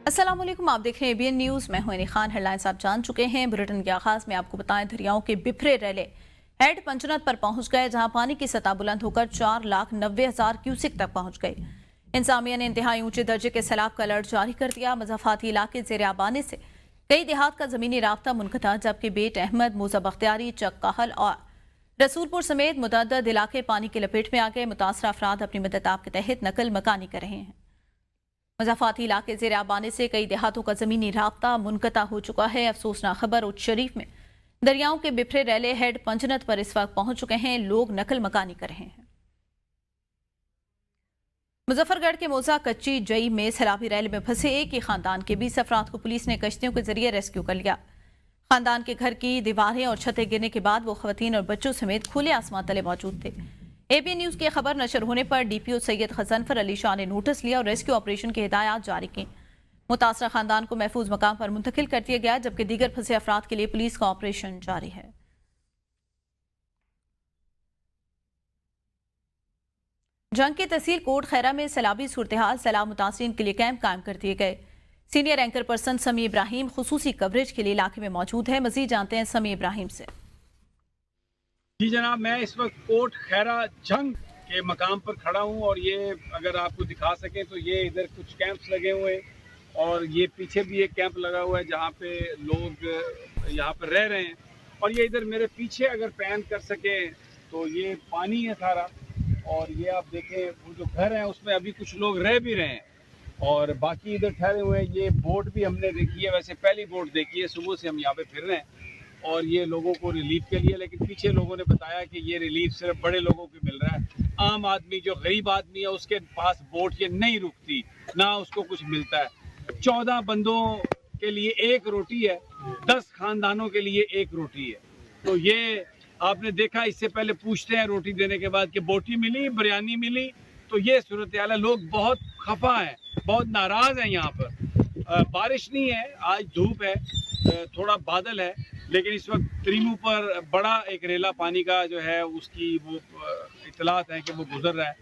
अस्सलाम वालेकुम, आप देख रहे हैं ABN न्यूज़। मैं हूं अनी खान। हेडलाइंस आप जान चुके हैं। बुलेटिन के आगाज में आपको बताएं, दरियाओं के बिखरे रैले हेड पंचनद पर पहुंच गए, जहां पानी की सतह बुलंद होकर 4,90,000 क्यूसिक तक पहुंच गई। इंतजामिया ने इंतहाई ऊंचे दर्जे के सैलाब का अलर्ट जारी कर दिया। मज़ाफाती इलाके ज़ेर आबाने से कई देहात का ज़मीनी राब्ता मुनक़ता, जबकि बेट अहमद, मूसा बख्तियारी, चक कहल और रसूलपुर समेत मुतअद्दिद इलाके पानी की लपेट में आ गए। मुतासरा अफराद अपनी मदद आप के तहत नकल मकानी कर रहे हैं। मज़ाफाती इलाके ज़ेर आबाने से कई देहातों का ज़मीनी राब्ता मुनक़ता हो चुका है। अफसोसनाक खबर, उच्च शरीफ में दरियाओं के बिखरे रैले हेड पंचनद पर इस वक्त पहुंच चुके हैं। लोग नकल मकानी कर रहे हैं। मुजफ्फरगढ़ के मोजा कच्ची जई में सैलाबी रैले में फंसे एक ही खानदान के 20 अफराद को पुलिस ने कश्तियों के जरिए रेस्क्यू कर लिया। खानदान के घर की दीवारें और छतें गिरने के बाद वो खवातीन और बच्चों समेत खुले आसमान तले मौजूद थे। ABN न्यूज़ की खबर नशर होने पर DPO सैयद गजनफर अली शाह ने नोटिस लिया और रेस्क्यू ऑपरेशन की हिदायत जारी की। मुतासरा खानदान को महफूज मकाम पर मुंतकिल कर दिया गया, जबकि दीगर फंसे अफराद के लिए पुलिस का ऑपरेशन जारी है। जंग की तहसील कोट खैरा में सैलाबी सूरत-ए-हाल, सैलाब मुतासरीन के लिए कैंप कायम कर दिए गए। सीनियर एंकर पर्सन समी इब्राहिम खुसूसी कवरेज के लिए इलाके में मौजूद है। मजीद जानते हैं समी इब्राहिम से। जी जनाब, मैं इस वक्त कोट खैरा जंग के मकाम पर खड़ा हूँ और ये अगर आपको दिखा सकें तो ये इधर कुछ कैंप्स लगे हुए हैं और ये पीछे भी एक कैंप लगा हुआ है जहाँ पे लोग यहाँ पर रह रहे हैं। और ये इधर मेरे पीछे अगर पैन कर सकें तो ये पानी है सारा, और ये आप देखें वो जो घर हैं उसमें अभी कुछ लोग रह भी रहे हैं और बाकी इधर ठहरे हुए हैं। ये बोट भी हमने देखी है, वैसे पहली बोट देखी है, सुबह से हम यहाँ पे फिर रहे हैं और ये लोगों को रिलीफ के लिए, लेकिन पीछे लोगों ने बताया कि ये रिलीफ सिर्फ बड़े लोगों को मिल रहा है। आम आदमी जो गरीब आदमी है उसके पास बोट ये नहीं रुकती, ना उसको कुछ मिलता है। 14 बंदों के लिए एक रोटी है, 10 खानदानों के लिए एक रोटी है। तो ये आपने देखा, इससे पहले पूछते हैं रोटी देने के बाद कि बोटी मिली, बिरयानी मिली। तो ये सूरत हाल है। लोग बहुत खफा हैं, बहुत नाराज हैं। यहाँ पर बारिश नहीं है, आज धूप है, थोड़ा बादल है, लेकिन इस वक्त त्रिमू पर बड़ा एक रेला पानी का जो है उसकी वो इतलात है कि वो गुजर रहा है।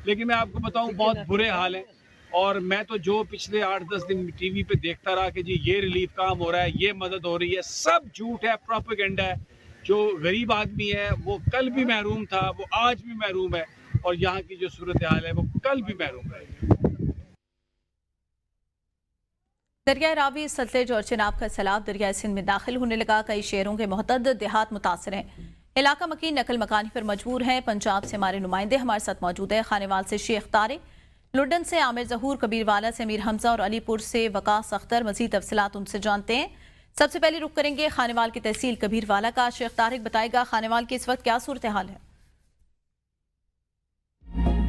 लेकिन मैं आपको बताऊं बहुत बुरे हाल हैं। और मैं तो जो पिछले 8-10 दिन टीवी पे देखता रहा कि जी ये रिलीफ काम हो रहा है, ये मदद हो रही है, सब झूठ है, प्रोपेगेंडा है। जो गरीब आदमी है वो कल भी महरूम था, वो आज भी महरूम है, और यहाँ की जो सूरत हाल है वो कल भी महरूम है। दरिया रावी, सतलेज और चिनाब का सैलाब दरिया सिंध में दाखिल होने लगा। कई शहरों के मुतअद्दिद देहात मुतासर हैं। इलाका मकीन नकल मकानी पर मजबूर है। पंजाब से हमारे नुमाइंदे हमारे साथ मौजूद है। खानेवाल से शेख तारिक, लुडन से आमिर जहूर, कबीरवाला से अमीर हमजा और अलीपुर से वकास अख्तर। मजीद तफसीलात उनसे जानते हैं। सबसे पहले रुख करेंगे खानेवाल की तहसील कबीरवाला का। शेख तारिक बताएगा, खानेवाल की इस वक्त क्या सूरत हाल है?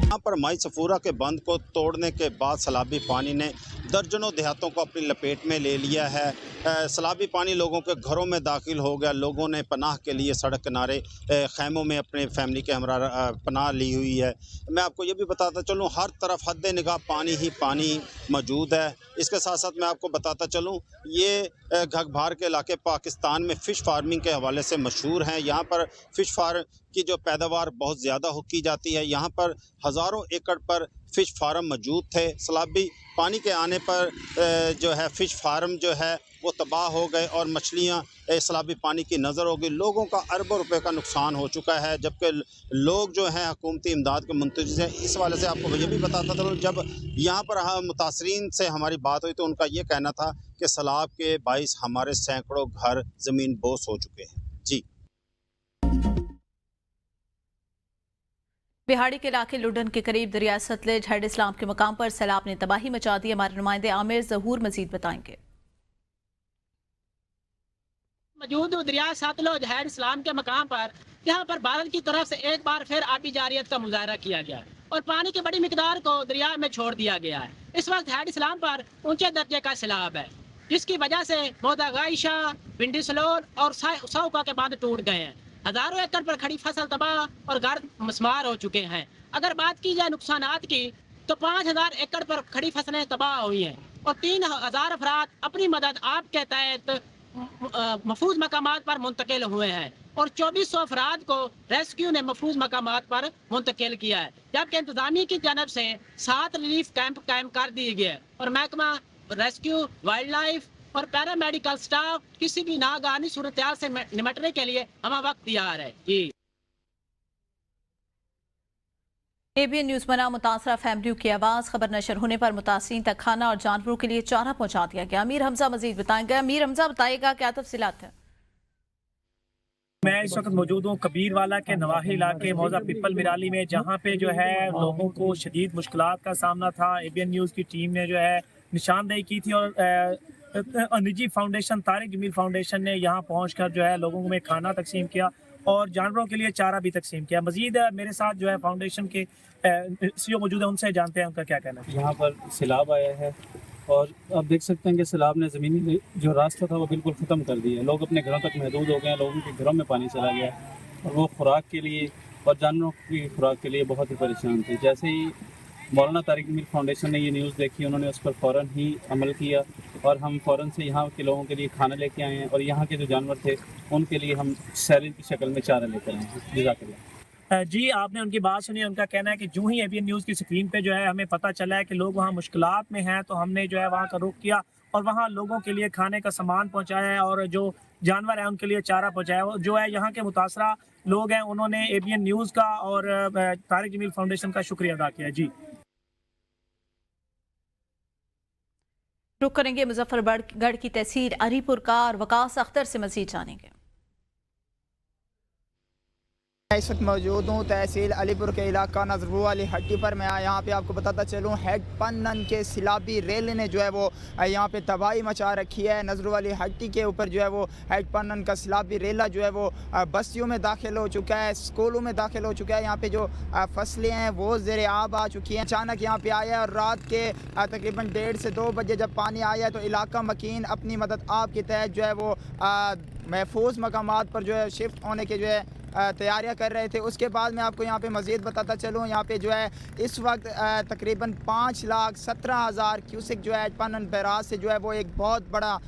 यहाँ पर माई सफूरा के बंद को तोड़ने के बाद सैलाबी पानी ने दर्जनों देहातों को अपनी लपेट में ले लिया है। सैलाबी पानी लोगों के घरों में दाखिल हो गया। लोगों ने पनाह के लिए सड़क किनारे खैमों में अपने फैमिली के हमरा पनाह ली हुई है। मैं आपको ये भी बताता चलूँ, हर तरफ हद निगाह पानी ही पानी मौजूद है। इसके साथ साथ मैं आपको बताता चलूँ, ये घगभार के इलाके पाकिस्तान में फ़िश फार्मिंग के हवाले से मशहूर हैं। यहाँ पर फ़िश फार्म की जो पैदावार बहुत ज़्यादा की जाती है। यहाँ पर हज़ारों एकड़ पर फ़िश फार्म मौजूद थे। सैलाबी पानी के आने पर जो है फ़िश फार्म जो है वो तबाह हो गए और मछलियाँ सैलाबी पानी की नज़र हो गई। लोगों का अरबों रुपए का नुकसान हो चुका है, जबकि लोग जो हैं हुकूमती इमदाद के मुंतज़िर हैं। इस वाले से आपको ये भी बताता था, जब यहाँ पर मुतासरीन से हमारी बात हुई तो उनका ये कहना था कि सैलाब के बाइस हमारे सैकड़ों घर ज़मीन बोस हो चुके हैं। जी। बिहाड़ी के इलाके लुडन के करीब दरिया सतलेज हेड इस्लाम के मकाम पर सैलाब ने तबाही मचा दी। हमारे नुमाइंदे आमिर जहूर मजीद बताएंगे। मौजूद दरिया सतलुज हेड इस्लाम के मकाम पर, यहाँ पर भारत की तरफ से एक बार फिर आबी जारियत का मुजाहरा किया गया और पानी की बड़ी मिकदार को दरिया में छोड़ दिया गया है। इस वक्त हेड इस्लाम पर ऊंचे दर्जे का सैलाब है, जिसकी वजह से मोदा गाइशा, पिंडी सलोल और सौका के बांध टूट गए हैं। हजारों एकड़ पर खड़ी फसल तबाह और घर मस्मार हो चुके हैं। अगर बात की जाए नुकसानात की तो 5000 एकड़ पर खड़ी फसलें तबाह हुई हैं और 3000 अफराद अपनी मदद आपके तहत महफूज मकामात पर मुंतकिल हुए हैं और 2400 अफराद को रेस्क्यू ने महफूज मकामात पर मुंतकिल किया है, जबकि इंतजामिया की जानब से 7 रिलीफ कैंप कायम कर दिए गए और महकमा रेस्क्यू, वाइल्ड लाइफ और पैरामेडिकल स्टाफ किसी भी नागानी सूरत-ए-हाल से निपटने के लिए हम वक्त तैयार है। जी। एबीएन न्यूज बना मुतासरा फैमिलियों की आवाज। खबर नशर होने पर मुतासरीन तक खाना और जानवरों के लिए चारा पहुंचा दिया गया। अमीर हमजा मजीद बताएंगे। अमीर हमजा बताएगा क्या तफसीलात है। मैं इस वक्त मौजूद हूँ कबीर वाला के नवाही इलाके मौजा पिपल मिराली में, जहाँ पे जो है लोगों को शदीद मुश्किलात का सामना था। एबीएन न्यूज़ की टीम ने जो है निशानदेही की थी और निजी फाउंडेशन तारिक जमील फाउंडेशन ने यहाँ पहुँचकर जो है लोगों में खाना तकसीम किया और जानवरों के लिए चारा भी तकसीम किया। मजीद मेरे साथ जो है फाउंडेशन के सीईओ मौजूद है, उनसे जानते हैं उनका क्या कहना है। यहाँ पर सैलाब आया है और आप देख सकते हैं कि सैलाब ने ज़मीनी जो रास्ता था वो बिल्कुल ख़त्म कर दिया। लोग अपने घरों तक महदूद हो गए हैं, लोगों के घरों में पानी चला गया और वो खुराक के लिए और जानवरों की खुराक के लिए बहुत ही परेशान थे। जैसे ही मौलाना तारिक जमील फाउंडेशन ने ये न्यूज़ देखी, उन्होंने उस पर फ़ौरन ही अमल किया और हम फ़ौरन से यहाँ के लोगों के लिए खाना लेके आए हैं और यहाँ के जो जानवर थे उनके लिए हम सैलरी की शक्ल में चारा लेकर आए हैं। जज़ाकल्लाह। जी, आपने उनकी बात सुनी। उनका कहना है कि जो ही एबीएन न्यूज़ की स्क्रीन पे जो है हमें पता चला है कि लोग वहाँ मुश्किलात में हैं, तो हमने जो है वहाँ का रुख किया और वहाँ लोगों के लिए खाने का सामान पहुँचाया है और जो जानवर हैं उनके लिए चारा पहुँचाया। जो है यहाँ के मुतासरा लोग हैं, उन्होंने एबीएन न्यूज़ का और तारिक जमील फाउंडेशन का शुक्रिया अदा किया। जी, रुक करेंगे मुजफ्फरगढ़ की तहसील अलीपुर का और वकास अख्तर से मजीद जानेंगे। मैं इस वक्त मौजूद हूँ तहसील अलीपुर के इलाका नजरू वाली हट्टी पर। मैं यहाँ पे आपको बताता चलूँ, हेड पन्नन के सिलाबी रेल ने जो है वो यहाँ पे तबाही मचा रखी है। नजरू वाली हट्टी के ऊपर जो है वो हेड पन्नन का सिलाबी रेला जो है वो बस्तियों में दाखिल हो चुका है, स्कूलों में दाखिल हो चुका है। यहाँ पे जो फसलें हैं वो ज़ेर आब आ चुकी हैं। अचानक यहाँ पे आया और रात के तकरीबन 1:30 से 2 बजे जब पानी आया तो इलाका मकीन अपनी मदद आप के तहत जो है वो महफूज मकामात पर जो है शिफ्ट होने के जो है तैयारियां कर रहे थे। उसके बाद मैं आपको यहाँ पे मज़ीद बताता चलूँ, यहाँ पे जो है इस वक्त तकरीबन 5,17,000 क्यूसिक जो है पन्नन बैराज से जो है वो एक बहुत बड़ा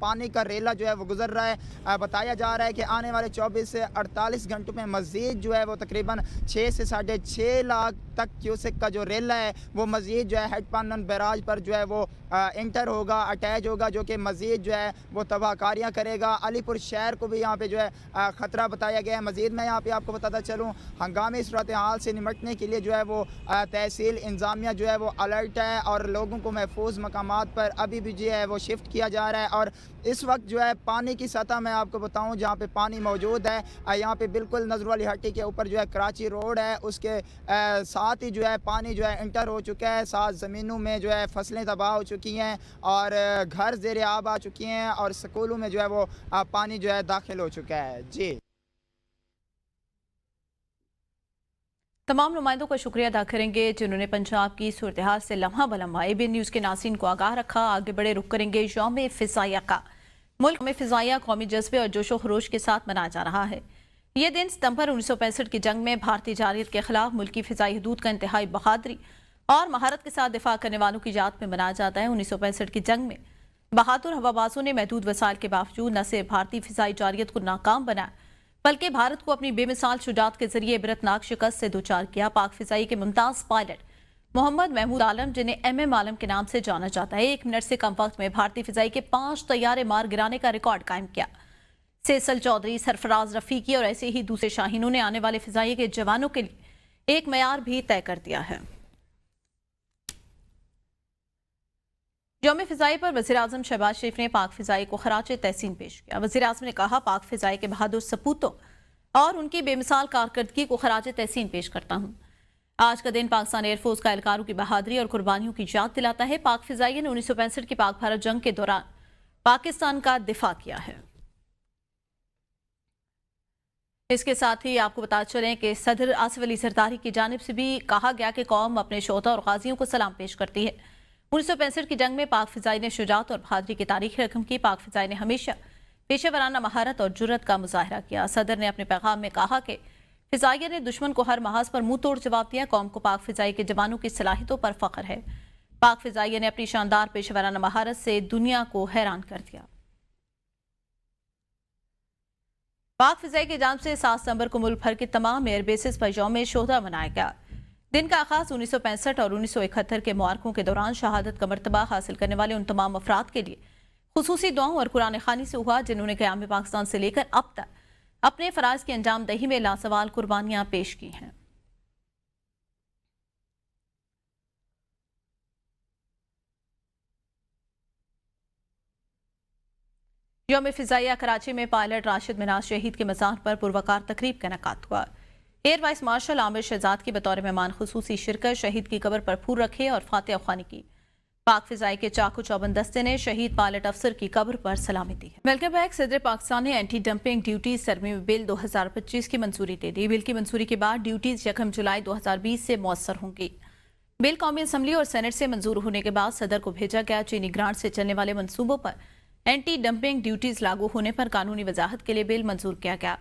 पानी का रेला जो है वो गुजर रहा है। बताया जा रहा है कि आने वाले 24 से 48 घंटों में मज़ीद जो है वो तकरीबन 6 से 6.5 लाख तक क्यूसिक का जो रेला है वो मज़ीद जो है हेड पन्नन बैराज पर जो है वो इंटर होगा, अटैच होगा, जो कि मज़ीद जो है वो तबाहकारियाँ करेगा। अलीपुर शहर को भी यहाँ पे जो है ख़तरा बताया गया है। मज़ीद मैं यहाँ पे आपको बताता चलूँ, हंगामी सूरत हाल से निपटने के लिए जो है वो तहसील इंतज़ामिया जो है वो अलर्ट है और लोगों को महफूज मकामात पर अभी भी जो है वो शिफ्ट किया जा रहा है। और इस वक्त जो है पानी की सतह मैं आपको बताऊँ जहाँ पे पानी मौजूद है, यहाँ पे बिल्कुल नजर वाली हट्टी के ऊपर जो है कराची रोड है, उसके साथ ही जो है पानी जो है इंटर हो चुका है। साथ ज़मीनों में जो है फसलें तबाह हो चुकी हैं और घर ज़ेर आब आ चुकी हैं और स्कूलों में जो है वो पानी जो है दाखिल हो चुका है। जी, तमाम नुमाइंदों का शुक्रिया अदा करेंगे जिन्होंने पंजाब की सूरत हाल से लम्हा बलम्हा एबीएन न्यूज़ के नाज़रीन को आगाह रखा। आगे बढ़े रुख करेंगे यौम फ़िज़ाइया का। मुल्क में फ़िज़ाइया कौमी जज्बे और जोशो खरोश के साथ मनाया जा रहा है। ये दिन सितंबर 1965 की जंग में भारतीय जारियत के खिलाफ मुल्की फ़िज़ाई हदूद का इंतहाई बहादुरी और महारत के साथ दिफा करने वालों की याद में मनाया जाता है। 1965 की जंग में बहादुर हवाबाजों ने महदूद वसाइल के बावजूद न सिर्फ भारतीय फ़िज़ाई जारियत को नाकाम बनाया बल्कि भारत को अपनी बेमिसाल शुजात के जरिए इबरतनाक शिकस्त से दो चार किया। पाक फ़िज़ाई के मुमताज़ पायलट मोहम्मद महमूद आलम, जिन्हें MM आलम के नाम से जाना जाता है, 1 मिनट से कम वक्त में भारतीय फ़िज़ाई के 5 तैयारे मार गिराने का रिकॉर्ड कायम किया। सेसल चौधरी, सरफराज रफ़ीकी और ऐसे ही दूसरे शाहीनों ने आने वाले फ़िज़ाई के जवानों के लिए एक मयार भी तय कर दिया है। यौम फ़िज़ाई पर वज़ीर-ए-आज़म शहबाज शरीफ ने पाक फ़िज़ाई को खराज तहसीन पेश किया। वज़ीर-ए-आज़म ने कहा, पाक फ़िज़ाई के बहादुर सपूतों और उनकी बेमिसाल कारकर्दगी को खराज तहसीन पेश करता हूँ। आज का दिन पाकिस्तान एयरफोर्स का एहलकारों की बहादुरी और कुर्बानियों की याद दिलाता है। पाक फ़िज़ाई ने 1965 की पाक भारत जंग के दौरान पाकिस्तान का दिफा किया है। इसके साथ ही आपको बता चलें कि सदर आसिफ अली जरदारी की जानिब से भी कहा गया कि कौम अपने शोहदा और गाजियों को सलाम पेश करती है। 1965 की जंग में पाक फ़िज़ाई ने शुजात और बहादुरी की तारीख रकम की। पाक फ़िज़ाई ने हमेशा पेशेवराना महारत और जुर्रत का मुजाहरा किया। सदर ने अपने पैगाम में कहा कि फ़िज़ाइया ने दुश्मन को हर महाज पर मुंह तोड़ जवाब दिया। कौम को पाक फ़िज़ाई के जवानों की सलाहियतों पर फ़ख्र है। पाक फ़िज़ाइया ने अपनी शानदार पेशेवराना महारत से दुनिया को हैरान कर दिया। पाक फ़िज़ाई की जानिब से 7 सितंबर को मुल्क भर के तमाम एयर बेसिस पर यौम शोहदा मनाया गया। दिन का आगाज 1965 और 1971 के मुआरकों के दौरान शहादत का मर्तबा हासिल करने वाले उन तमाम अफराद के लिए खुसूसी दुआओं और कुरान खानी से हुआ जिन्होंने क़याम पाकिस्तान से लेकर अब तक अपने फराज की अंजाम दही में लासवाल कुर्बानियां पेश की हैं। यौम फिजाइया कराची में पायलट राशिद मिनाज शहीद के मज़ार पर पुरवकार तकरीब का इनेकाद हुआ। Air vice marshal Aamir Shahzad की बतौर मेहमान खुसूसी शिरकत शहीद की कब्र पर फूल रखे और फातिहा ख्वानी की। पाक फिजाई के चाकू चौबंद दस्ते ने शहीद पायलट अफसर की कब्र पर सलामी दी है। Welcome back. सदर पाकिस्तान ने एंटी डंपिंग ड्यूटीज तरमीमी बिल 2025 की मंजूरी दे दी। बिल की मंजूरी के बाद ड्यूटीज 1 जुलाई 2020 से मौसर होंगी। बिल कौमी असम्बली और सेनेट से मंजूर होने के बाद सदर को भेजा गया। चीनी ग्रांट से चलने वाले मनसूबों पर एंटी डंपिंग ड्यूटीज लागू होने पर कानूनी वजाहत के लिए बिल मंजूर किया गया।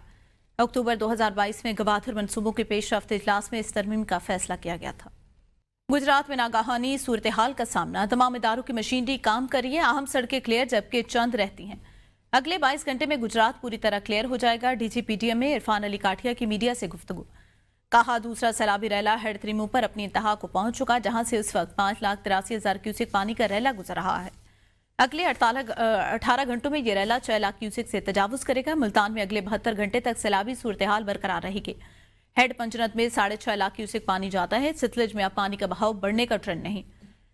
अक्टूबर 2022 में गवादर मनसूबों के पेशरफ्त इजलास में इस तरमीम का फैसला किया गया था। गुजरात में नागाहानी सूरत हाल का सामना। तमाम इदारों की मशीनरी काम कर रही है। अहम सड़कें क्लियर जबकि चंद रहती हैं। अगले 22 घंटे में गुजरात पूरी तरह क्लियर हो जाएगा। DGPDM में इरफान अली काठिया की मीडिया से गुफ्तगू। कहा दूसरा सैलाबी रैला हेड 3 पर अपनी इंतहा को पहुंच चुका, जहां से इस वक्त 5,83,000 क्यूसेक पानी का रैला गुजर रहा है। अगले 18 घंटों में ये रैला 6 लाख क्यूसेक से तजावुज करेगा। मुल्तान में अगले 72 घंटे तक सैलाबी सूरत हाल बरकरार रहेगी। हेड पंचनत में 6.5 लाख क्यूसेक पानी जाता है। सतलज में अब पानी का बहाव बढ़ने का ट्रेंड नहीं।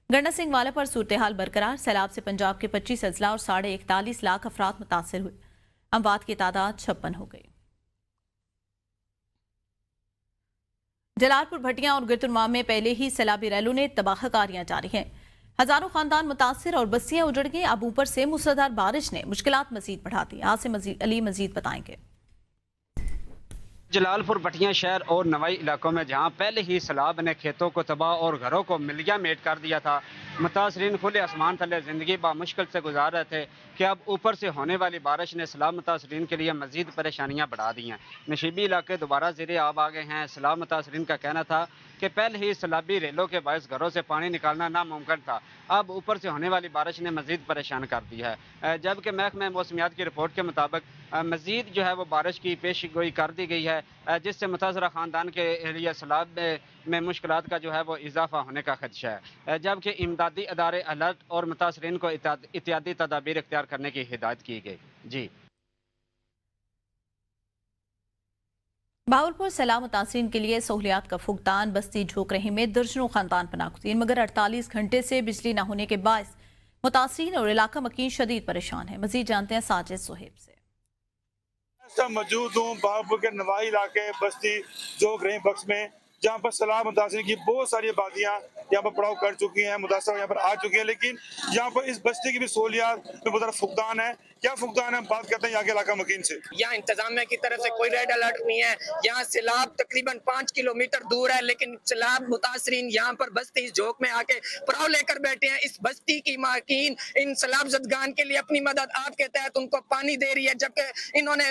गंडा सिंह वाला पर सूरत हाल बरकरार। सैलाब से पंजाब के 25 अजला और 41.5 लाख अफराद मुतासर हुए। अमवात की तादाद 56 हो गई। जलालपुर भटिया और गिरतुनवा में पहले ही सैलाबी रैलों ने तबाहकारियां जारी हैं। हजारों खानदान मुतासिर और बस्तियां उजड़ गई। अब ऊपर से मूसलाधार बारिश ने मुश्किलात मजीद बढ़ा दी। आसिम अली मजीद बताएंगे। जलालपुर भटिया शहर और नवाई इलाकों में जहां पहले ही सैलाब ने खेतों को तबाह और घरों को मिलिया मेट कर दिया था, मुतासरीन खुले आसमान तले ज़िंदगी बामुश्किल से गुजार रहे थे कि अब ऊपर से होने वाली बारिश ने सैलाब मुतासरीन के लिए मजीद परेशानियां बढ़ा दी हैं। नशीबी इलाके दोबारा ज़ेरे आब आ गए हैं। सैलाब मुतासरीन का कहना था कि पहले ही सैलाबी रेलों के बायस घरों से पानी निकालना नामुमकिन था, अब ऊपर से होने वाली बारिश ने मजीद परेशान कर दिया है। जबकि महकमा मौसमियात की रिपोर्ट के मुताबिक मजीद जो है वो बारिश की पेश गोई कर दी गई है, जिससे मुतासरा ख़ानदान के लिए सैलाब में मुश्किलात का जो है वो इजाफा होने का खदशा है। जबकि इमदादी अदारे अलर्ट और मुतासरीन को एहतियाती तदाबीर इख्तियार करने की हिदायत की गई। जी बहावलपुर सैलाब मुतासरीन के लिए सहूलियात का फुकदान। बस्ती झोंकरही में दर्जनों खानदान पनाहगज़ीन, मगर 48 घंटे से बिजली न होने के बायस मुतासरीन और इलाका मकीन शदीद परेशान है। मजीद जानते हैं साजिद सुहेब से। मौजूद हूँ बहावलपुर के नवाई इलाके बस्ती झोंकरही बख्श में, जहाँ पर सैलाब मुतासरीन की बहुत सारी आबादियाँ यहाँ पर पड़ाव कर चुकी हैं, मुतासर यहाँ पर आ चुकी हैं। लेकिन यहाँ पर इस बस्ती की भी सहूलियात में बहुत सारा फुकदान है। क्या फुकदान है, बात करते हैं यहाँ के इलाका मकीन से। यहाँ इंतजामिया की तरफ से कोई रेड अलर्ट नहीं है। यहाँ सैलाब तकरीबन 5 किलोमीटर दूर है, लेकिन सैलाब मुतासरीन यहाँ पर बस्ती झोंक में आके पड़ाव लेकर बैठे हैं। इस बस्ती की माकिन इन सैलाब ज़दगान के लिए अपनी मदद आपके तहत उनको पानी दे रही है, जबकि इन्होंने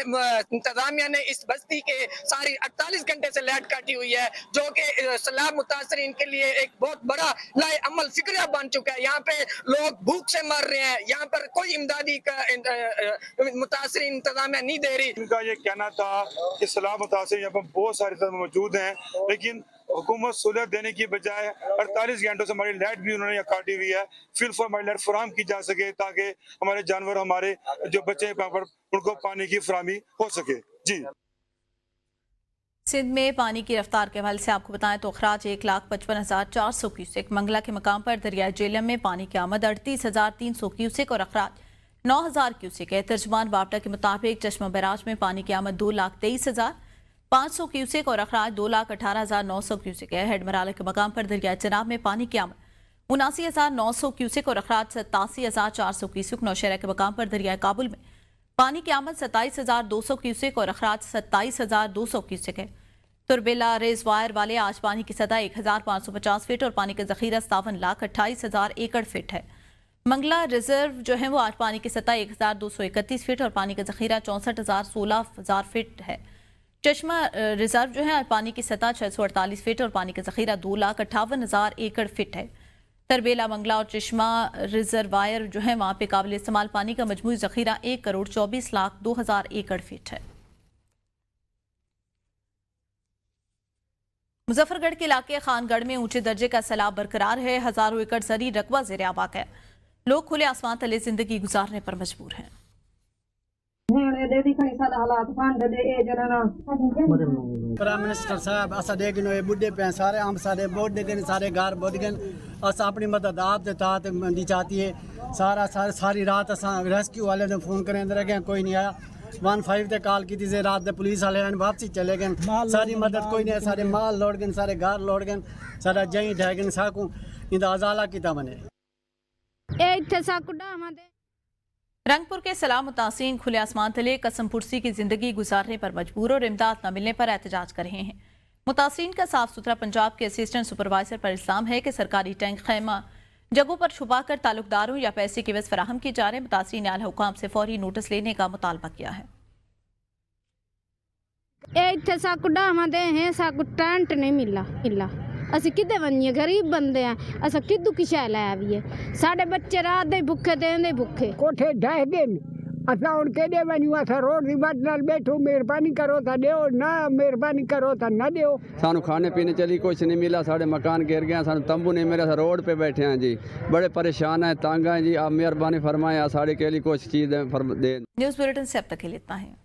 इंतजामिया ने इस बस्ती के सारी 48 घंटे से लाइट काटी हुई है, जो कि सैलाब मुतासरीन के लिए एक बहुत बड़ा लाए अमल फिक्रिया बन चुका है। यहाँ पे लोग भूख से मर रहे हैं। यहाँ पर कोई इमदादी का मुतासरीन इंतजामिया नहीं दे रही। इनका ये कहना था कि सैलाब मुतासरीन यहाँ पर बहुत सारे मौजूद हैं, लेकिन हुकूमत सहूलियत देने की बजाय 48 घंटों से हमारी लाइट भी उन्होंने काटी हुई है। फिर हमारी लाइट फराहम की जा सके ताकि हमारे जानवर, हमारे जो बच्चे यहाँ पर, उनको पानी की फराहमी हो सके। जी सिंध में पानी की रफ्तार के हवाले से आपको बताएं तो अखराज 1,55,400 क्यूसेक। मंगला के मकाम पर दरियाई जेलम में पानी की आमद 38,300 क्यूसेक और अखराज 9,000 क्यूसेक है। तर्जमान बावटा के मुताबिक चश्मा बैराज में पानी की आमद 2,23,500 क्यूसेक और अखराज 2,18,900 क्यूसेक है। हेड मराला के मकाम पर दरिया चनाब में पानी की आमद 79,900 क्यूसेक और अखराज 87,400 क्यूसेक। नौशहरा के मकाम पर दरिया काबुल में पानी की आमद 27,200 क्यूसेक और अखराज 27,200 क्यूसेक है। तुरबेला रेजवायर वाले आज पानी की सतह 1,550 फीट और पानी का जखीरा 57,28,000 एकड़ फीट है। मंगला रिजर्व जो है वो आज पानी की सतह 1,231 फीट और पानी का जखीरा 64,16,000 फीट है। चश्मा रिजर्व जो है आज पानी की सतह 648 फीट और पानी का जखीरा 2,58,000 एकड़ फीट है। तरबेला, मंगला और चश्मा रिजर्वायर जो है वहाँ पे काबिल इस्तेमाल पानी का मजमूई जखीरा 1,24,02,000 एकड़ फीट है। मुजफ्फरगढ़ के इलाके खानगढ़ में ऊंचे दर्जे का सैलाब बरकरार है। हजारों एकड़ जरी रकबा ज़ेर आबाद है। लोग खुले आसमान तले जिंदगी गुजारने पर मजबूर हैं। प्राइम मिनिस्टर साहब असा देखनो ये बुढ़े पे सारे हम सारे बोर्ड गए सारे घर बोध गए अस अपनी मदद आप दे तात मंदी चाहती है सारी रात असा रेस्क्यू वाले ने फोन करे अंदर गए कोई नहीं आया 15 ते कॉल की थी रात दे पुलिस वाले वापसी चले गए सारी मदद कोई नहीं सारे माल लौट गए सारे घर लौट गए सारा जई ढह गए साकू इंदा अजाला किता बने रंगपुर के सलाम मुतासिन खुले आसमान तले कसम पुरसी की जिंदगी गुजारने पर मजबूर और इमदाद न मिलने पर एहतजाज कर रहे हैं। मुतासिन का साफ सुथरा पंजाब के असिस्टेंट सुपरवाइजर पर इल्जाम है कि सरकारी टैंक खैमा जगहों पर छुपा कर ताल्लुकदारों या पैसे की वजह फराहम की जा रहे। मुतासिन ने आला हुकाम से फौरी नोटिस लेने का मुतालबा किया है। टेंट नहीं मिला असी किदे बनिए गरीब बंदे हैं असा किदू की शै लै आवीए साडे बच्चे रात दे भुखे देंदे भुखे कोठे ढह गए असा हुण केडे वणियो असा रोड दी मदद नाल बैठो मेहरबानी करो ता दियो ना मेहरबानी करो ता ना दियो सानू खाने पीने चली कुछ नहीं मिला साडे मकान गिर गए सानू तंबू नहीं मिला रोड पे बैठे हैं जी बड़े परेशान हैं तंग हैं जी आप मेहरबानी फरमाएं साड़ी के लिए कुछ चीज़ दे। न्यूज़ बुलेटिन से अब तक के लिए इतना है।